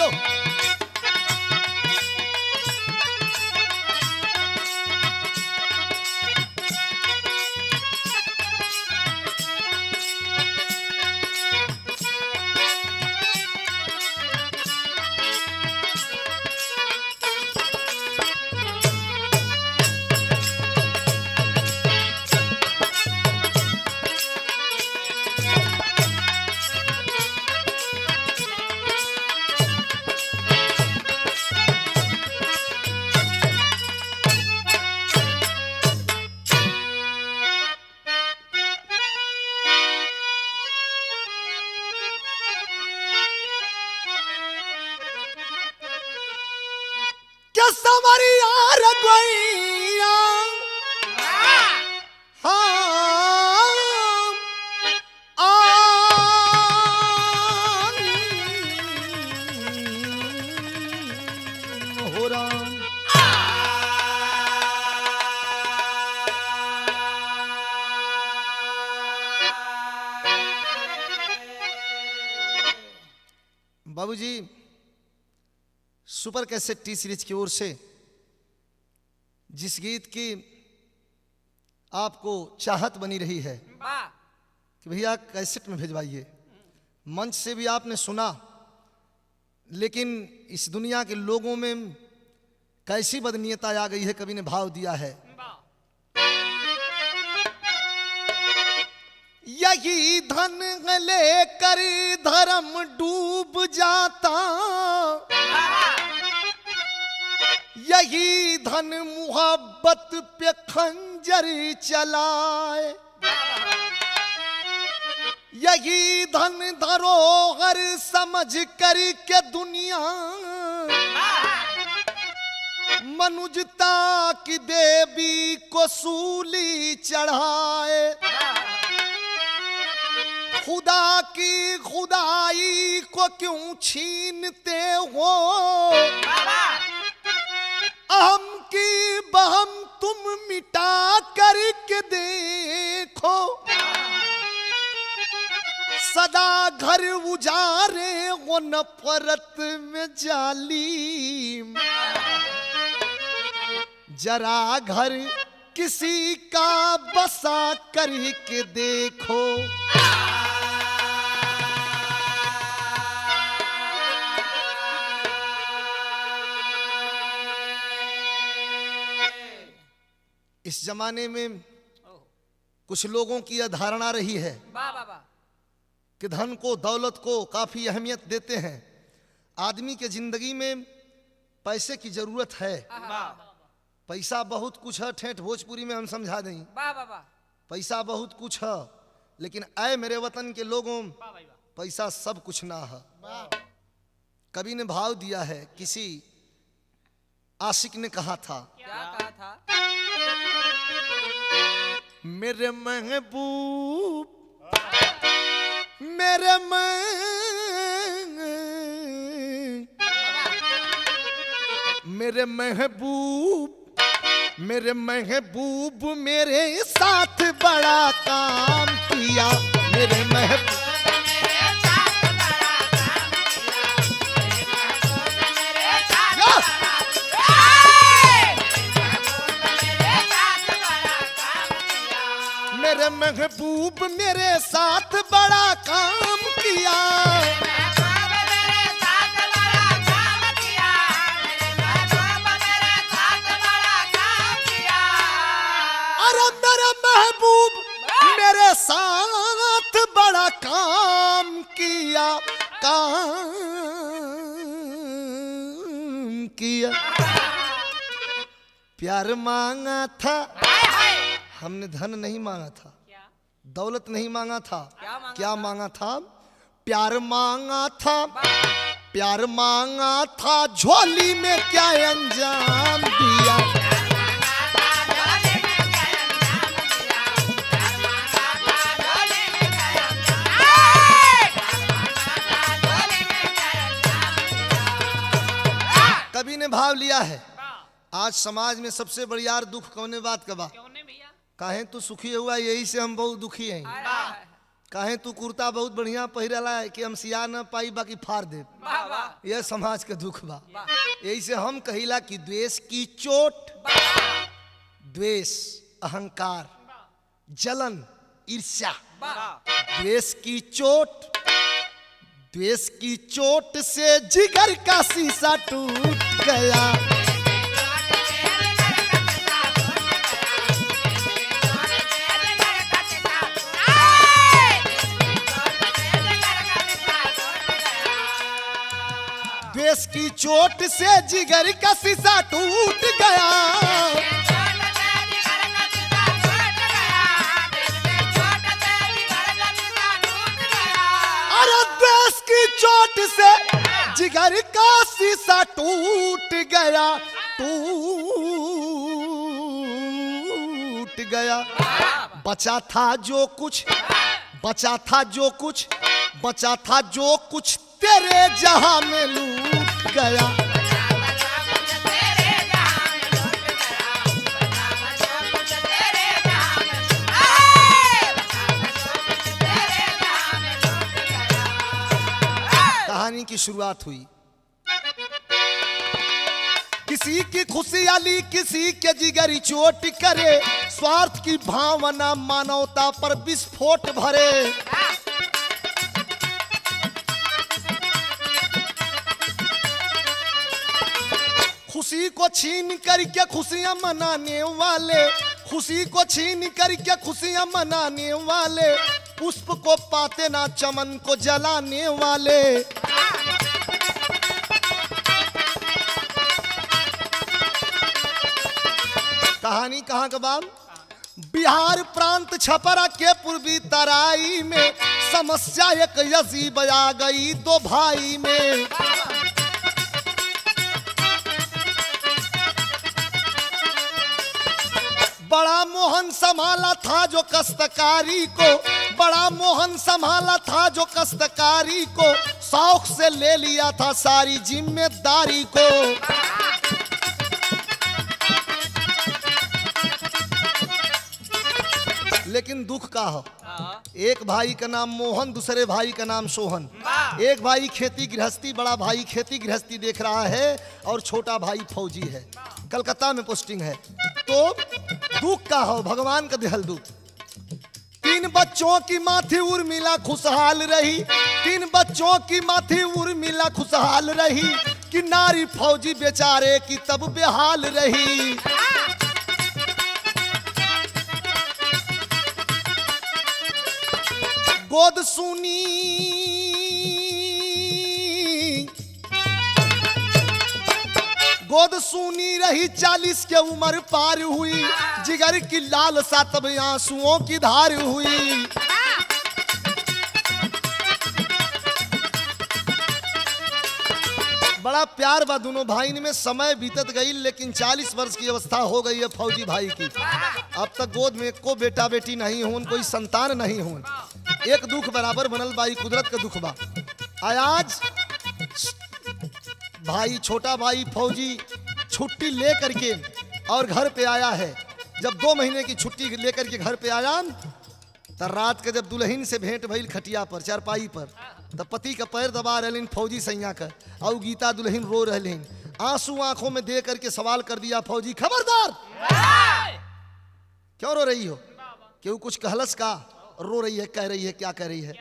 जियो। समरिया रगोइया हो राम। बाबूजी super cassette T series की ओर से जिस गीत की आपको चाहत बनी रही है कि भैया कैसेट में भिजवाइए, मंच से भी आपने सुना, लेकिन इस दुनिया के लोगों में कैसी बदनीयता आ गई है, कवि ने भाव दिया है। यही धन लेकर धर्म डूब जाता, यही धन मुहब्बत पे खंजर चलाए, यही धन धरोहर समझ कर के दुनिया मनुजता की देवी को सूली चढ़ाए। खुदा की खुदाई को क्यों छीनते हो, अहम की बहम तुम मिटा करके देखो, सदा घर उजारे वो नफरत में जालिम, जरा घर किसी का बसा करके देखो। इस जमाने में कुछ लोगों की यह धारणा रही है कि धन को, दौलत को काफी अहमियत देते हैं। आदमी के जिंदगी में पैसे की जरूरत है, पैसा बहुत कुछ है, ठेठ भोजपुरी में हम समझा दें, पैसा बहुत कुछ है, लेकिन ऐ मेरे वतन के लोगों, पैसा सब कुछ ना है। कवि ने भाव दिया है, किसी आशिक ने कहा था, क्या कहा था? मेरे महबूब, मेरे मेरे महबूब, मेरे महबूब मेरे साथ बड़ा काम किया, मेरे महबूब मेरे महबूब मेरे साथ बड़ा काम किया, अरे मेरे महबूब मेरे साथ बड़ा काम किया, काम किया। प्यार मांगा था हमने, धन नहीं मांगा था, दौलत नहीं मांगा था, क्या मांगा था? प्यार मांगा था, प्यार मांगा था, झोली में क्या अंजाम दिया। कवि ने भाव लिया है, आज समाज में सबसे बड़ी यार दुख कौने बात का बा, काहे तू सुखी हुआ, यही से हम बहुत दुखी हैं। काहे तू कुर्ता बहुत बढ़िया पहिरला है कि हम सिया न पाई बाकी फाड़ दे। यह समाज के दुख बा। यही से हम कहिला कि द्वेष की चोट, द्वेष, अहंकार, जलन, ईर्ष्या, द्वेष की चोट, द्वेष की चोट से जिगर का शीशा टूट गया। द्वेष की चोट से जिगर का शीशा टूट गया। अरे द्वेष की चोट से जिगर का शीशा टूट गया, टूट गया। बचा था जो कुछ, बचा था जो कुछ, बचा था जो कुछ तेरे जहां में लूट गया। कहानी की शुरुआत हुई। किसी की खुशहाली किसी के जिगरी चोट करे, स्वार्थ की भावना मानवता पर विस्फोट भरे। खुशी को छीन करके खुशियां मनाने वाले, खुशी को छीन करके खुशियां मनाने वाले, पुष्प को पाते ना चमन को जलाने वाले। कहानी कहाँ का बाम? बिहार प्रांत छपरा के पूर्वी तराई में समस्या एक अजीब आ गई दो भाई में। बड़ा मोहन संभाला था जो कष्टकारी को, बड़ा मोहन संभाला था जो कष्टकारी को, शौक से ले लिया था सारी जिम्मेदारी को। लेकिन दुख का हो, एक भाई का नाम मोहन, दूसरे भाई का नाम सोहन। एक भाई खेती गृहस्थी, बड़ा भाई खेती गृहस्थी देख रहा है और छोटा भाई फौजी है, कलकत्ता में पोस्टिंग है। तो दुख का हो, भगवान का देहल दुख। तीन बच्चों की माथी उर्मिला खुशहाल रही, तीन बच्चों की माथी उर्मिला खुशहाल रही, कि नारी फौजी बेचारे की तब बेहाल रही। गोद सुनी, गोद सुनी रही 40 के उम्र पार हुई, जिगर की लालसा तब आंसुओं की धार हुई। बड़ा प्यार बा दोनों भाई में, समय बीतत गई लेकिन 40 वर्ष की अवस्था हो गई है फौजी भाई की। अब तक गोद में को बेटा बेटी नहीं होन, कोई संतान नहीं होन। एक दुख बराबर बनल बाई, कुदरत का दुख बा। आज भाई छोटा भाई फौजी छुट्टी ले करके और घर पे आया है। जब 2 महीने की छुट्टी लेकर के घर पे आया तो रात के जब दुल्हन से भेंट भइल खटिया पर चारपाई पर, तब पति का पैर दबा रहे फौजी सैया का, और गीता दुल्हन रो रहे, आंसू आंखों में दे करके सवाल कर दिया फौजी, खबरदार क्यों रो रही हो? क्यों कुछ कहलस का? रो रही है, कह रही है, क्या कह रही है?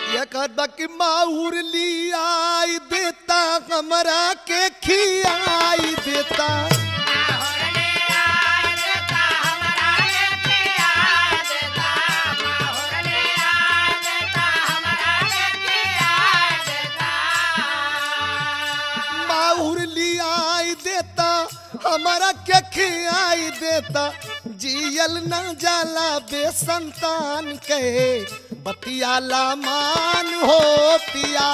यह कहता कि माहूर लियाई देता हमरा के खियाई देता, माहूर लियाई देता हमारा के खियाई देता, जियल न जाला बेसंतान कहे बतियाला मान हो पिया,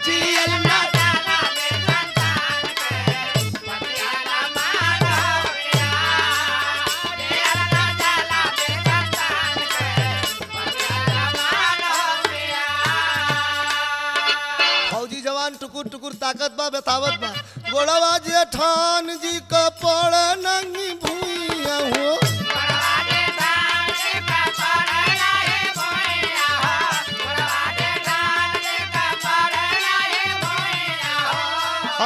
जियल न जाला बेसंतान कहे बतियाला मान हो पिया, जियल न जाला बेसंतान कहे बतियाला मान हो पिया। फौजी जवान टुकुर टुकुर ताकत बा बतावत बा, गोड़वा जेठान जी का पड़ नंगी भूइया हो, गोड़वा जेठान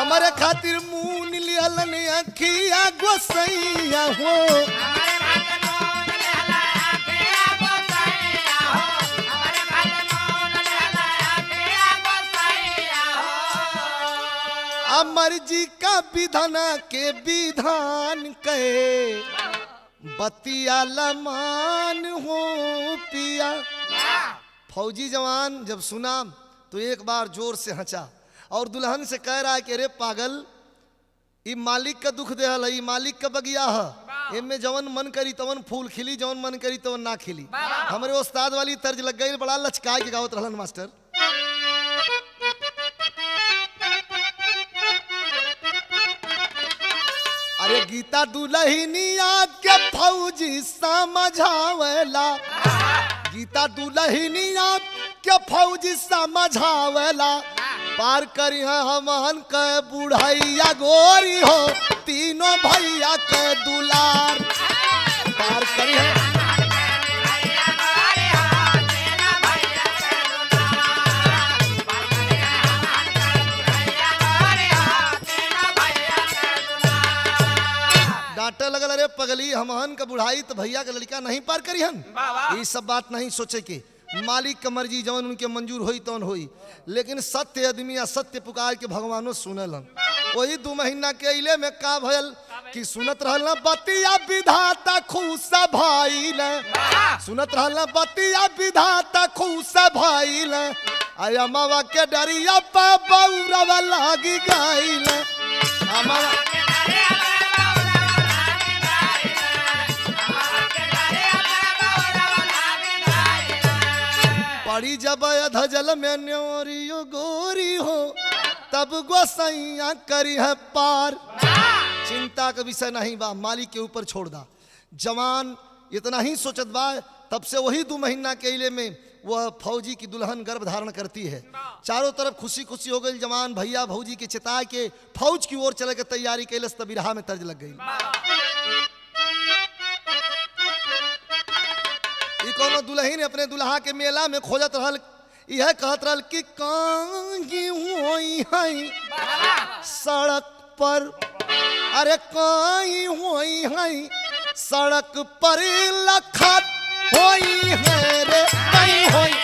हमारे खातिर मुंह लिहलन अखिया गोसैया हो अमर जी का विधान के विधान कहे बतिया लमान हो पिया। फौजी जवान जब सुना तो एक बार जोर से हंसा और दुल्हन से कह रहा है कि अरे पागल, ये मालिक का दुख दे हल, मालिक का बगिया है, इनमें जवन मन करी तवन फूल खिली, जवन मन करी तवन ना खिली। हमारे उस्ताद वाली तर्ज लग गई, बड़ा लचका के गावत रहलन मास्टर। अरे गीता दुल्हनिया के फौजी समझावेला, गीता दुल्हनिया के फौजी समझावेला, पार करी हमन के बुढ़ैया गोरी हो, तीनों भैया के दुलार पार करी है। डांटे लगल, अरे पगली हमहन का बुढ़ाई तो भैया का लड़का नहीं पार करी हन। ये सब बात नहीं सोचे के, मालिक का मर्जी जवन उनके मंजूर होई तवन होई, लेकिन सत्य आदमी या सत्य पुकार के भगवानो सुनलन। वही 2 महीना के इले में का भयल कि सुनत रहल बतिया विधाता खुश भइल, सुनत रहल बतिया विधाता खुश भइल, आया मावा के डरिया पा बौरवा लागी गइल। पड़ी जब अधजल में न्योरियो गोरी हो, तब गोसैया करी है पार। चिंता का विषय नहीं बा, मालिक के ऊपर छोड़ दा। जवान इतना ही सोचत बा, तब से वही 2 महीना के इले में वह फौजी की दुल्हन गर्भ धारण करती है। चारों तरफ खुशी खुशी हो गई। जवान भैया भौजी के चिता के फौज की ओर चले के तैयारी कैलस, तब बिरहा में तर्ज लग गई। कोनो दुल्हन अपने दुल्हा के मेला में खोजत रहल, यह कहत रहल कि कांगी होई है सड़क पर, अरे काई होई है सड़क पर लखत होई है रे काई होई।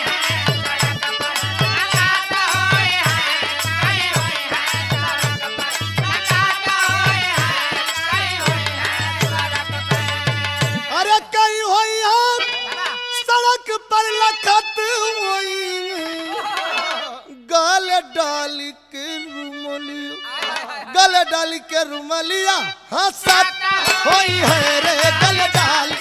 अरे कई होई है सड़क पर लखत होई, गले डाली के रुमलिया, गले डाली के रुमलिया हंसत होई है रे गले डाली।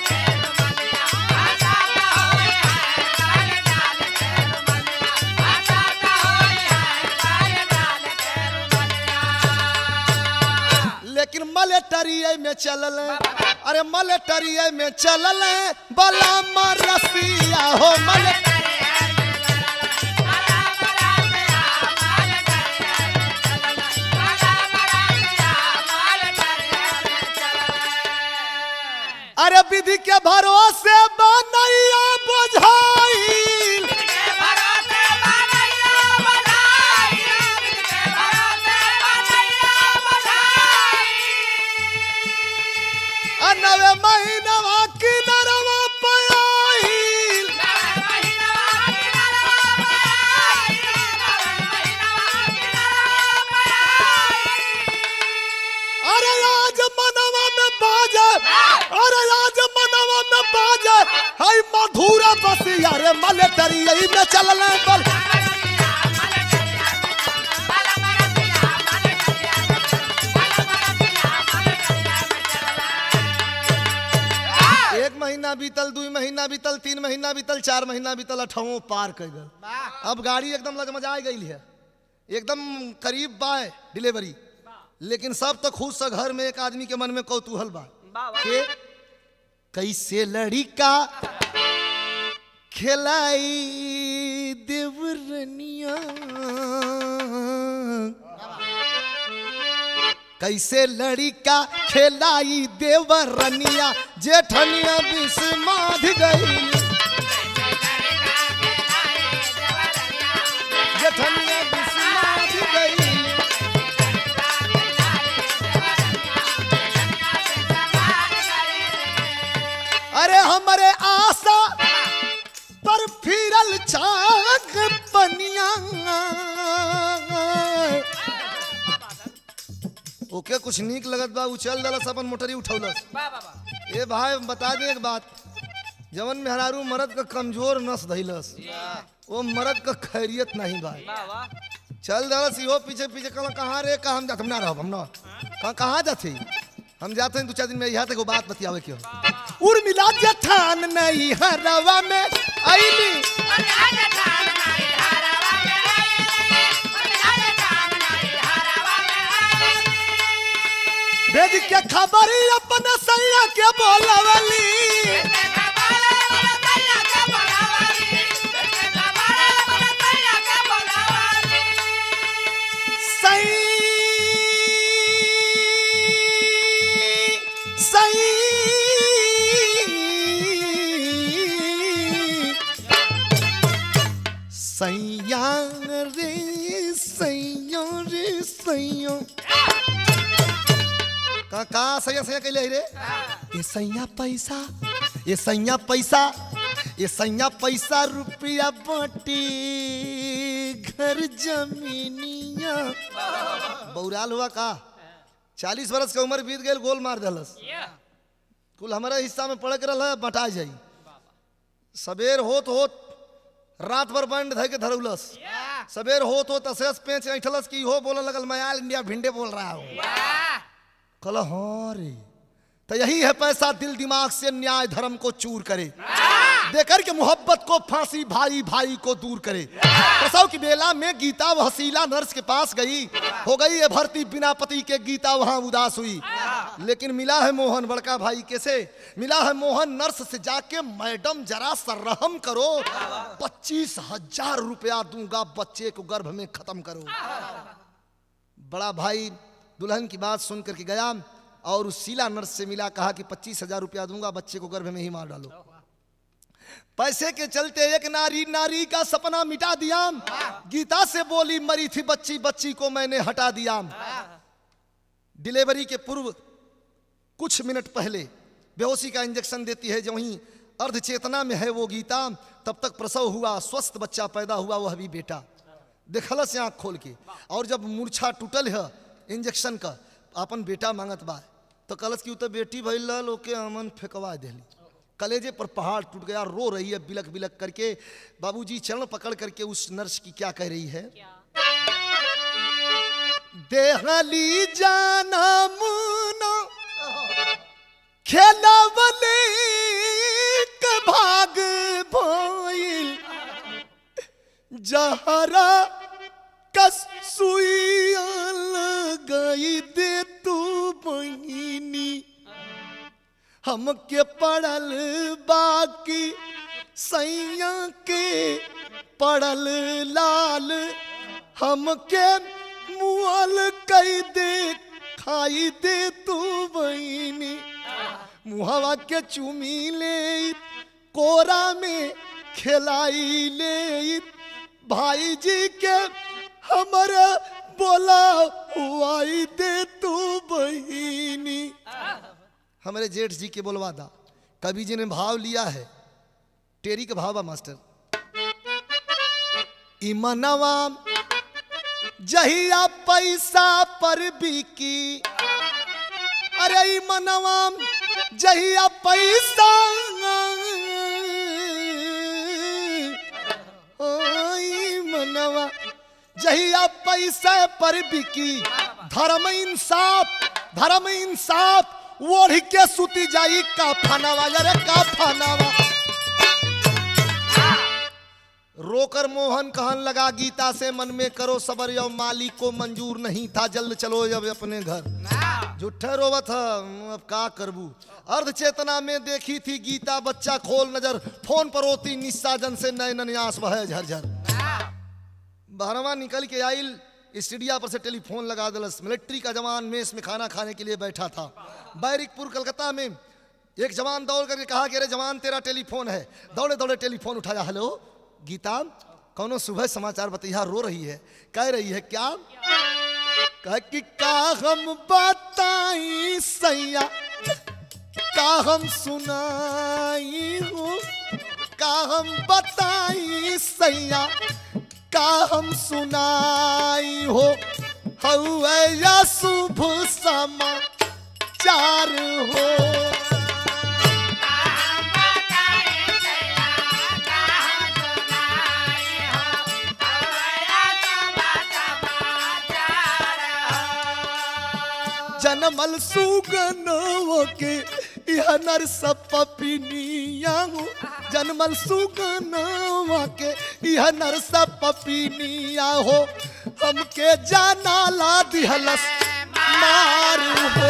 लेकिन मलेटरिया में चलल, अरे मलेटरिया में चलल बला मरसिया हो मले। अरे विधि के भरोसे बनैया बुझाई, नवे महीनवा की नरवा पयाईल, अरे आज मनवा में बाजे, अरे आज मनवा में बाजे हाय मधुरा बसिया रे मलेटरिया में चलल बल। महीना बीतल, 2 महीना बीतल, 3 महीना बीतल, 4 महीना बीतल, 8वां पार कर गए। अब गाड़ी एकदम लजमजा गई है, एकदम करीब बा डिलीवरी, लेकिन सब तो खुश से घर में एक आदमी के मन में कौतूहल बा के कैसे लड़का खिलाई देवरनिया, कैसे लड़का खिलाई देवरनिया, जेठनिया बिस्माध गई, जेठनिया बिस्माध गई। ओके कुछ नीक लगत बा, उछल दलस अपन मोटरी उठौलस। ए भाई बता दे एक बात, जवन मेहरारू मर्द का कमजोर नस धैलस वो मर्द का खैरियत नहीं भाई। चल दलस इहो पीछे पीछे कहला कहाँ रे, कहाँ हम जाते, हम ना रहब, हम ना कहाँ जाते, हम जाते हैं 2-4 दिन में। यहाँ तक बात बतियावे क्यों उर्मिला जठान नहीं हरवा में आईली, भेज के खबर अपन सैया के बोलवली, सैया रे सैया रे सैया का सैया सैया कहले रे, ये सैया पैसा, ये सैया पैसा, ये सैया पैसा रुपया बाटी घर जमीनिया। बौराल हुआ का 40 बरस के उम्र बीत गई, गोल मार दलस, कुल हमारा हिस्सा में पड़ के रहा बटा जाई। सबेर होत होत रात भर बंड धर के धरौलस, सबेर होत होत असरस पेंच ऐठलस की हो बोलने लगल मैं ऑल इंडिया भिंडे बोल रहा हूँ। कल हाँ रे, तो यही है पैसा, दिल दिमाग से न्याय धर्म को चूर करे, देकर के मोहब्बत को फांसी भाई भाई को दूर करे। प्रसव की बेला में गीता वह हसीला नर्स के पास गई, हो गई है भर्ती बिना पति के, गीता वहां उदास हुई। लेकिन मिला है मोहन बड़का भाई, कैसे मिला है मोहन, नर्स से जाके मैडम जरा सा रहम करो, 25,000 रुपया दूंगा, बच्चे को गर्भ में खत्म करो। बड़ा भाई दुल्हन की बात सुन करके गया और उस शीला नर्स से मिला, कहा कि 25,000 रुपया दूंगा, बच्चे को गर्भ में ही मार डालो। पैसे के चलते एक नारी नारी का सपना मिटा दिया, गीता से बोली मरी थी बच्ची, बच्ची को मैंने हटा दिया। डिलीवरी के पूर्व कुछ मिनट पहले बेहोशी का इंजेक्शन देती है, जो वहीं अर्ध चेतना में है वो गीता, तब तक प्रसव हुआ, स्वस्थ बच्चा पैदा हुआ, वह भी बेटा। देखलस आँख खोल के, और जब मूर्छा टूटल है इंजेक्शन का, अपन बेटा मांगत बा, तो कलस की तो बेटी भइल ओके अमन फेंकवा देली, कलेजे पर पहाड़ टूट गया, रो रही है बिलक बिलक करके। बाबूजी चरण पकड़ करके उस नर्स की क्या कह रही है, देहली जाना मुना खेलावले के भाग भइल, जहरा कस सुइया लगाई दे तू बहिनी, हमके पड़ल बाकी सैया के पड़ल लाल, हमके मुआल कई दे खाई दे तू बहिनी, मुहवा के चूमी ले कोरा में खिलाई ले, भाई जी के हमारा बोला हुआई दे तू बहिनी। हमारे जेठ जी के बोलवा दा, कवि जी ने भाव लिया है, टेरी का भाव बा मास्टर, इमनवा जहिया पैसा पर बिकी, अरे इमनवा जहिया पैसा, इमनवा जहिया पैसा पर बिकी, धर्म इंसाफ ओढ़ के सुती जाई का फनावा, अरे का फनावा। रोकर मोहन कहन लगा गीता से, मन में करो सबर, यो मालिक को मंजूर नहीं था, जल्द चलो अब अपने घर। झूठे रोवत है, अब का करबू। अर्ध चेतना में देखी थी गीता, बच्चा खोल नजर, फोन पर होती निस्साजन से नयन आंस बहे झरझर। बहरवा निकल के आइल, स्टूडियो पर से टेलीफोन लगा दलस, मिलिट्री का जवान मेस में खाना खाने के लिए बैठा था। बैरिकपुर कलकत्ता में एक जवान दौड़ करके कहा कि अरे जवान तेरा टेलीफोन है, दौड़े दौड़े टेलीफोन उठाया, हेलो गीता, कौनो सुबह समाचार बतिया, रो रही है, कह रही है क्या, कह कि का हम बताई सैया, का हम सुनाई हो, का हम बताई सैया, का हम सुनाई हो, हउए या शुभ समाचार हो। जनमल सुगनवा के यह नर सपपिनिया हो। जनमल सुगनवा के यह नर सपपिनिया हो। हमके जाना ला दिहलस मार हो।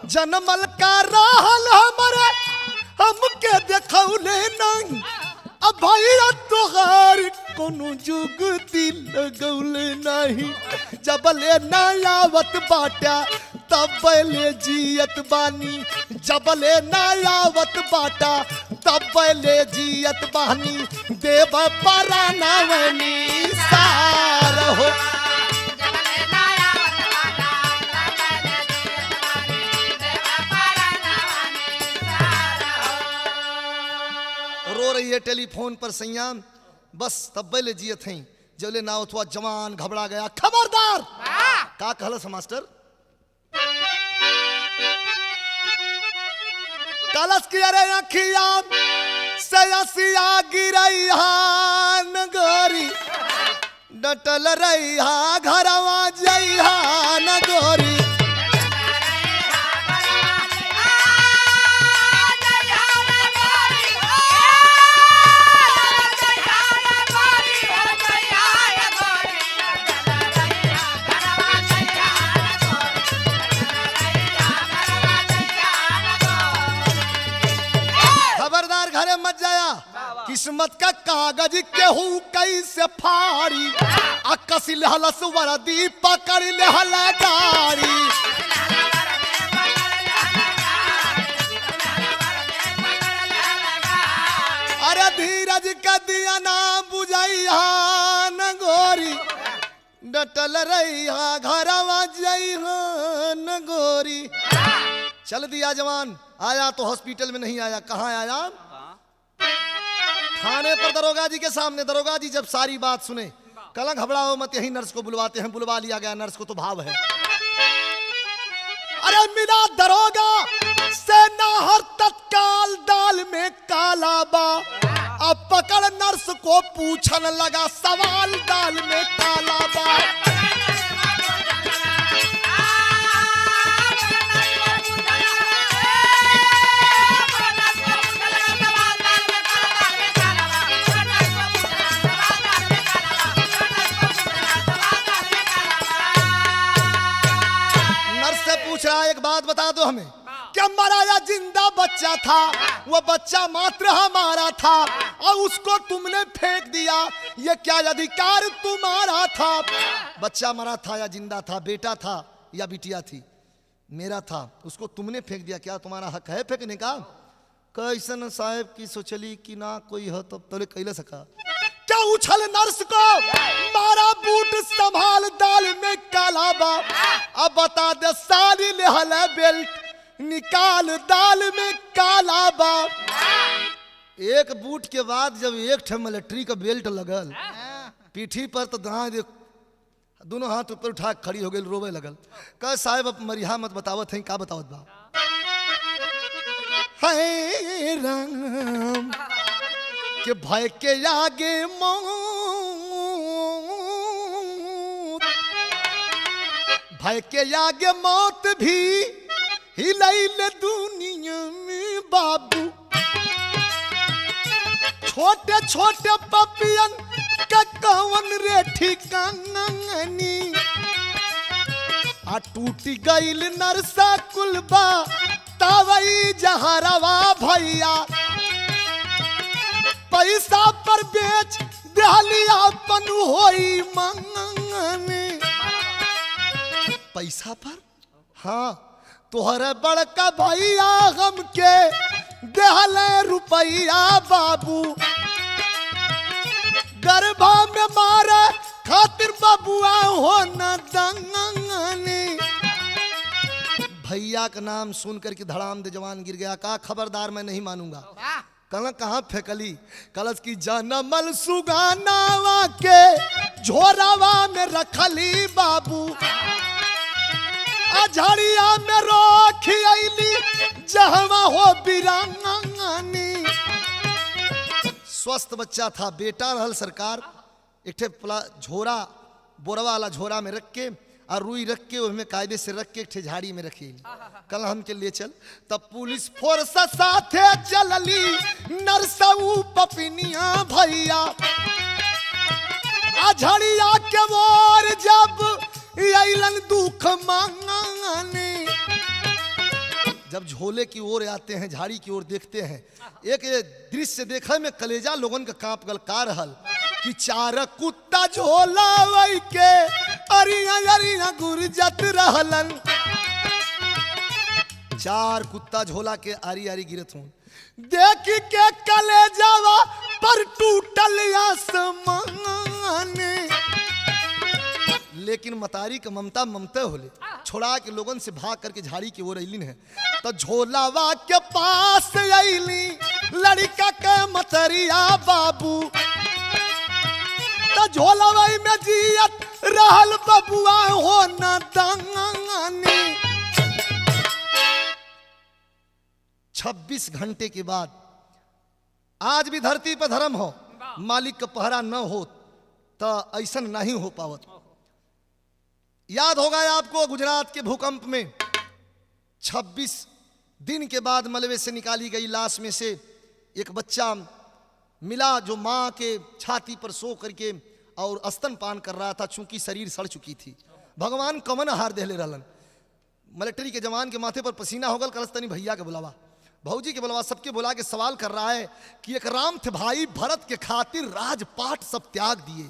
जनमल का रहल हमारे हमके देखौले नहीं। अब भैया तोहार कोनो जुगती लगौले नहीं। जबले नयावत बाटा तबले जियत बानी। जबले नयावत बाटा तबले जियत बानी। देव परानवनी सार हो। रो रही है टेलीफोन पर सैया, बस तब्बे जियत हैं। जबले ना उठवा जवान घबरा गया। खबरदार का कहलस मास्टर। कलश की अरे अखिया से असिया गिरैहा नगरी। डटल रैहा घरवा जइहा नगरी। किस्मत का कागज केहू कैसे फाड़ी। अकस लहलस वरदी पकड़ लहल गाड़ी। अरे धीरज का दिया ना बुझैहा नगोरी। डटल रहिहा घरवा जइहा नगोरी। चल दिया जवान। आया तो हॉस्पिटल में नहीं आया। कहाँ आया? थाने पर दरोगा जी के सामने। दरोगा जी जब सारी बात सुने, कल घबराओ मत, यही नर्स को बुलवाते हैं। बुलवा लिया गया। नर्स को तो भाव है। अरे मिला दरोगा से नाहर तत्काल दाल में काला बा। अब पकड़ नर्स को पूछन लगा सवाल दाल में काला बा। पूछ रहा एक बात बता दो हमें, क्या मराया जिंदा बच्चा था? वो बच्चा मात्र हमारा था और उसको तुमने फेंक दिया। ये क्या अधिकार तुम्हारा था? बच्चा मरा था या जिंदा था? बेटा था या बिटिया थी? मेरा था। उसको तुमने फेंक दिया। क्या तुम्हारा हक है फेंकने का? कैसन साहब की सोचली कि ना कोई हो तब तो कैले सका। क्या उछल नर्स को मारा बूट संभाल दाल में काला बा। अब बता दे सारी लेहल बेल्ट निकाल दाल में काला बा। एक बूट के बाद जब एक ठे मिलिट्री का बेल्ट लगल पीठी पर तो दोनों हाथ ऊपर उठा खड़ी हो गई, रोवे लगल। कह साहब अब मरिया मत बतावत है। का बतावत बा? हाय राम के भय के आगे मौत, भय के आगे मौत भी हिलैल दुनिया में बाबू। छोटे छोटे पपियन का कवन रे ठिकानी। आ टूटी गईल नरसा कुलबा तावई जहरवा भैया। पैसा पर बेच दहलिया पन होई मंगने। पैसा पर? हाँ, तोहरे बड़का भैया हमके दहले रुपया बाबू। गर्भा में मारे खातिर बबुआ हो न दंगने। भैया का नाम सुन करके धड़ाम दे जवान गिर गया। कहा खबरदार मैं नहीं मानूंगा। कहला कहाँ फेंकली? कलश की जनमल सुगानावा के झोरावा में रखली बाबू, अझड़िया में रोखी अली जहवा हो बिरांगनी। स्वस्थ बच्चा था, बेटा रहल सरकार। एक ठे झोरा बोरवा वाला झोरा में रख के और रुई रख के उसमें कायदे से रख के एक ठे झाड़ी में रखी। कल हम के लिए चल तब पुलिस फोर्स साथे चलली नरसऊ पपिनिया भैया, अझड़िया के मोर जब अइलन दुख मांगने। जब झोले की ओर आते हैं, झाड़ी की ओर देखते हैं, एक दृश्य देखा में कलेजा लोगन का कांप गल। का रहल कि चार कुत्ता झोला वही के अरिया अरिया गुरजत रहलन। चार कुत्ता झोला के आरी आरी गिरत हूं, देख के कलेजावा पर टूटल आसमान। लेकिन मतारी का ममता ममता होले, छोड़ा के लोगन से भाग करके झाड़ी की ओर अइलिन है। तो झोलावा के पास अइली लड़का के मतरिया बाबू, तो झोलावा में जियत रहल बबुआ हो न दानी। 26 घंटे के बाद आज भी धरती पर धर्म हो, मालिक का पहरा न हो तो ऐसा नहीं हो पावत। याद होगा आपको गुजरात के भूकंप में 26 दिन के बाद मलबे से निकाली गई लाश में से एक बच्चा मिला जो मां के छाती पर सो करके और स्तनपान कर रहा था, चूंकि शरीर सड़ चुकी थी। भगवान कमन हार देले रहलन। मिलिट्री के जवान के माथे पर पसीना होगल। कलस्तनी भैया के बुलावा, भौजी के बुलावा, सबके बुला के सवाल कर रहा है कि एक राम थे भाई भरत के खातिर राजपाट सब त्याग दिए,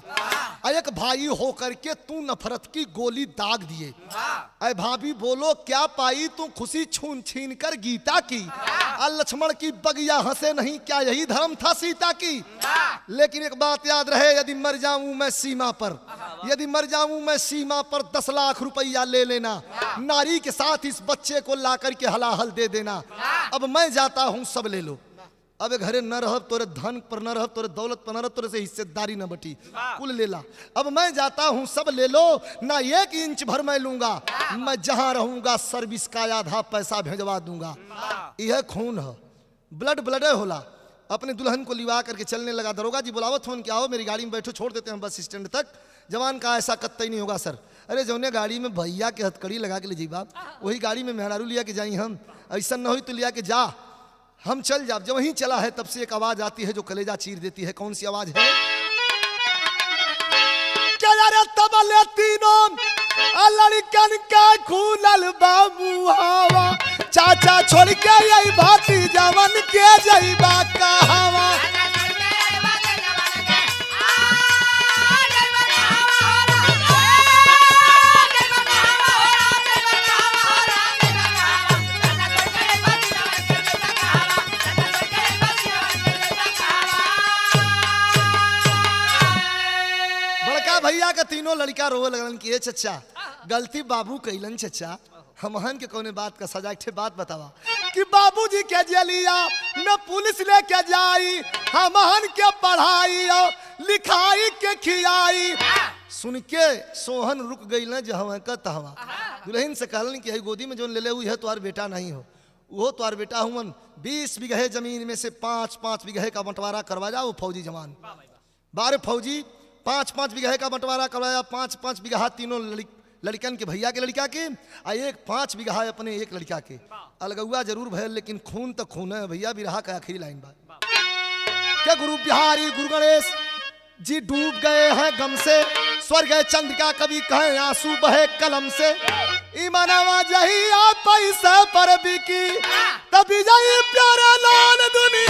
एक भाई होकर के तू नफरत की गोली दाग दिए। अरे भाभी बोलो क्या पाई तू खुशी छून छीन कर गीता की, लक्ष्मण की बगिया हंसे नहीं क्या यही धर्म था सीता की। लेकिन एक बात याद रहे, यदि मर जाऊं मैं सीमा पर, यदि मर जाऊं मैं सीमा पर 10 लाख रुपया ले लेना, नारी के साथ इस बच्चे को ला करके हलाहल दे देना। अब मैं जाता हूं सब ले लो। अब घरे न रह तोरे धन पर न रह, तोरे दौलत पर न रह, तोरे से हिस्सेदारी न बटी, कुल ले ला। अब मैं जाता हूं सब ले लो, ना 1 इंच भर मैं लूंगा, मैं जहां रहूंगा सर्विस का आधा पैसा भेजवा दूंगा। यह खून है, ब्लड ब्लडे होला। अपने दुल्हन को लिवा करके चलने लगा। दरोगा जी बुलावत फोन क्या हो, मेरी गाड़ी में बैठो, छोड़ देते हैं बस स्टैंड तक। जवान का ऐसा कत्तई नहीं होगा सर। अरे जौने गाड़ी में भैया के हथकड़ी लगा के ले जी बाप, वही गाड़ी में मेहरारू लिया के जाई हम। ऐसा न हो तो लिया के जा, हम चल जा। जब वहीं चला है तब से एक आवाज आती है जो कलेजा चीर देती है। कौन सी आवाज है? तबले तीनों लड़कन का खूनल बाबू हवा, चाचा छोड़ के यही भाती जवन के जईबा कहावा। भैया का तीनों लड़का रोवे लगलन कि ए चचा गलती बाबू कैलन चचा, हमहन के कौने बात का सजा। एक बात बतावा कि बाबूजी के जलिया न पुलिस लेके जाई, हमहन के पढ़ाई और लिखाई के खियाई। सुन के सोहन रुक गई न जहवा का तहवा। दुल्हन से कहलन कि गोदी में जो ले ले हुई है तुम्हार बेटा नहीं हो, वो तुम्हार बेटा हुवन। 20 बीघे जमीन में से 5-5 बीघे का बंटवारा करवा जाओ। फौजी जवान 12 फौजी 5-5 बीघे का बंटवारा करवाया। 5-5 बीघा तीनों लड़कन के भैया के लड़का के, और 1-5 बीघा अपने एक लड़का के। अलगुआ जरूर भयल लेकिन खून तो खून है भैया। बिरहा का आखिरी लाइन बात क्या, गुरु बिहारी गुरु गणेश जी डूब गए हैं गम से, स्वर्ग चंद्रिका कभी कहे आंसू बहे कलम से। ईमानवा जही पैसा पर बिकी तभी जाई प्यारा लाल दुनिया।